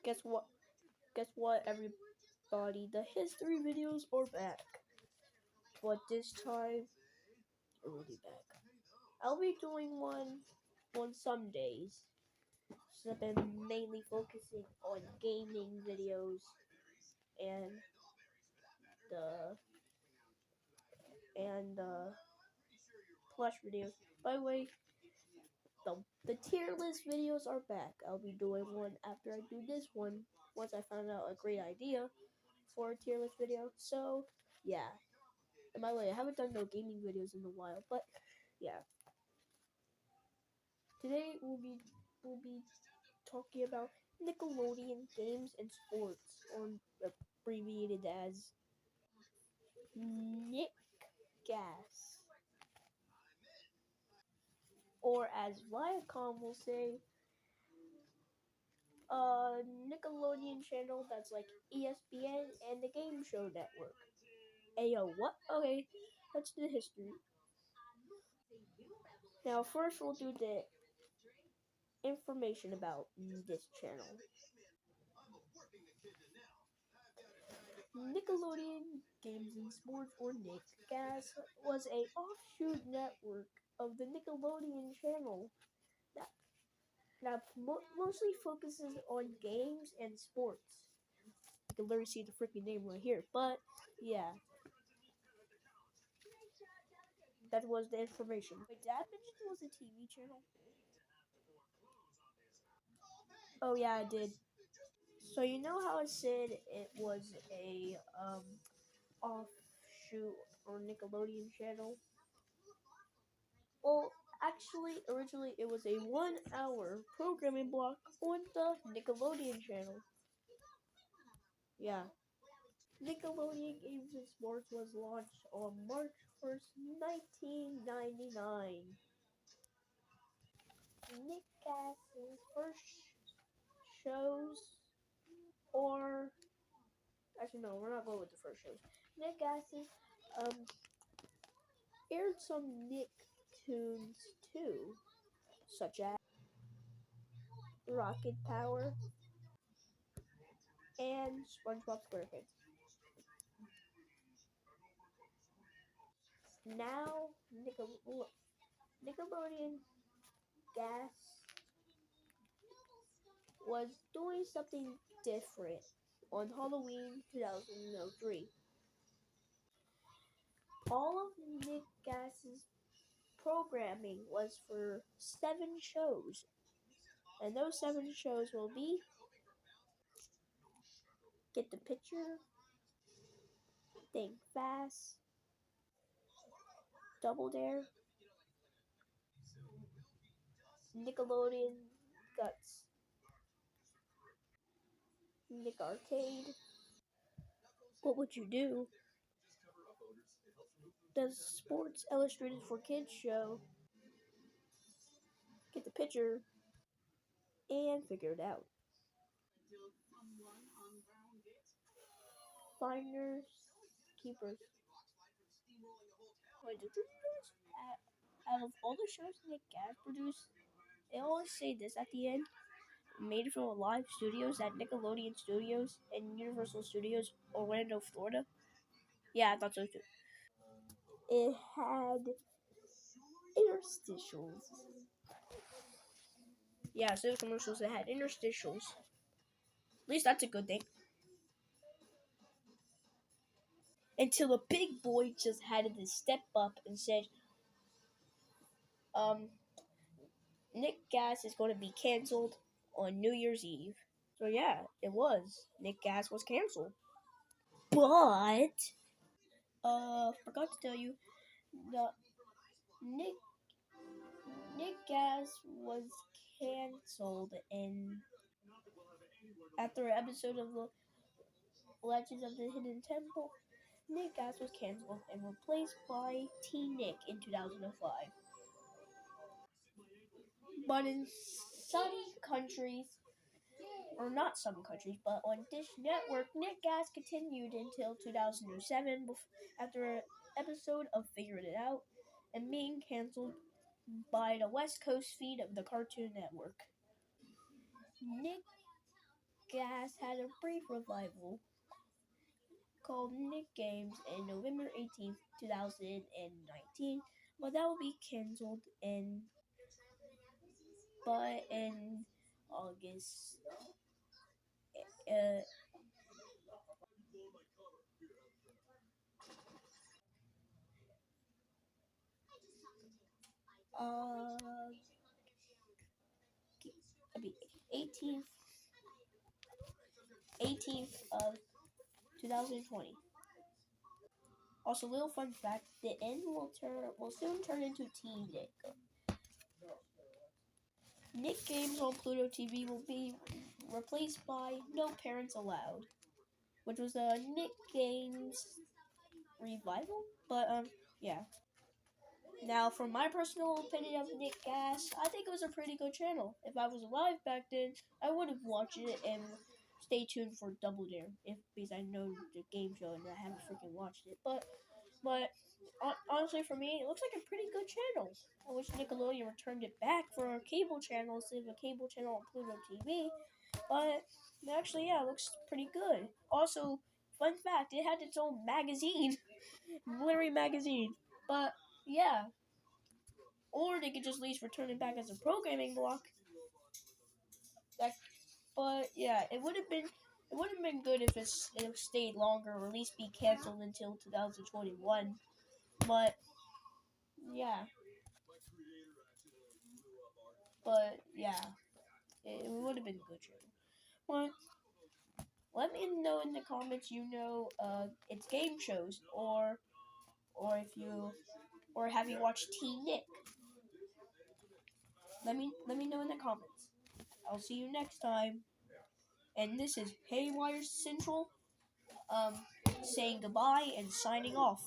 Guess what? Guess what, everybody? The history videos are back, but this time really back. I'll be doing one on some days. So I've been mainly focusing on gaming videos and the plush videos. By the way, the tier list videos are back. I'll be doing one after I do this one once I found out a great idea for a tier list video. So yeah. And by the way, I haven't done no gaming videos in a while, but yeah. Today we'll be talking about Nickelodeon games and sports, or abbreviated as Nick Gas, or as Viacom will say, Nickelodeon channel that's like ESPN and the Game Show Network. Ayo, what? Okay, let's do the history. Now, first we'll do the information about this channel. Nickelodeon Games and Sports, or Nick Gas, was a offshoot network of the Nickelodeon channel that mostly focuses on games and sports. You can literally see the freaking name right here, but yeah, that was the information. Wait, did I mention it was a TV channel? Oh yeah, I did. So you know how I said it was a offshoot or Nickelodeon channel? Well, actually, originally it was a 1 hour programming block on the Nickelodeon channel. Yeah. Nickelodeon Games and Sports was launched on March 1st, 1999. Nick Gass's first shows, or actually no, we're not going with the first shows. Nick Gass's aired some Nicktoons too, such as Rocket Power and SpongeBob SquarePants. Now, Nickelodeon Gas was doing something different on Halloween 2003. All of Nick Gas's programming was for 7 shows, and those 7 shows will be Get the Picture, Think Fast, Double Dare, Nickelodeon Guts, Nick Arcade, What Would You Do, the Sports Illustrated for Kids show, Get the Picture, and Figure It Out. Finders, Keepers. Wait, did you notice out of all the shows Nick Gas produced, they always say this at the end? Made from live studios at Nickelodeon Studios and Universal Studios, Orlando, Florida. Yeah, I thought so too. It had interstitials. Yeah, so commercials that had interstitials. At least that's a good thing. Until a big boy just had to step up and said, Nick Gas is going to be canceled on New Year's Eve. So yeah, it was. Nick Gas was canceled. But forgot to tell you, the Nick Gas was canceled in after an episode of the Legends of the Hidden Temple. Nick Gas was canceled and replaced by T-Nick in 2005. But in some countries, or not some countries, but on Dish Network, Nick Gas continued until 2007 after an episode of Figuring It Out and being canceled by the West Coast feed of the Cartoon Network. Nick Gas had a brief revival called Nick Games in November 18th, 2019, but that will be cancelled in August. Uh, uh, I mean 18th of 2020. Also, little fun fact: the N will soon turn into Teen Nick. Nick Games on Pluto TV will be replaced by No Parents Allowed, which was a Nick Games revival. But yeah. Now, for my personal opinion of Nick Gas, I think it was a pretty good channel. If I was alive back then, I would have watched it and stay tuned for Double Dare, because I know the game show and I haven't freaking watched it. But honestly, for me, it looks like a pretty good channel. I wish Nickelodeon returned it back for a cable channel instead of a cable channel on Pluto TV. But actually, yeah, it looks pretty good. Also, fun fact, it had its own magazine, literary magazine. But yeah, or they could just at least return it back as a programming block. That, but yeah, it would have been good if it stayed longer or at least be canceled until 2021. But yeah, but it would have been a good channel. But let me know in the comments it's game shows or if you or have you watched Teen Nick? Let me know in the comments. I'll see you next time. And this is Haywire Central saying goodbye and signing off.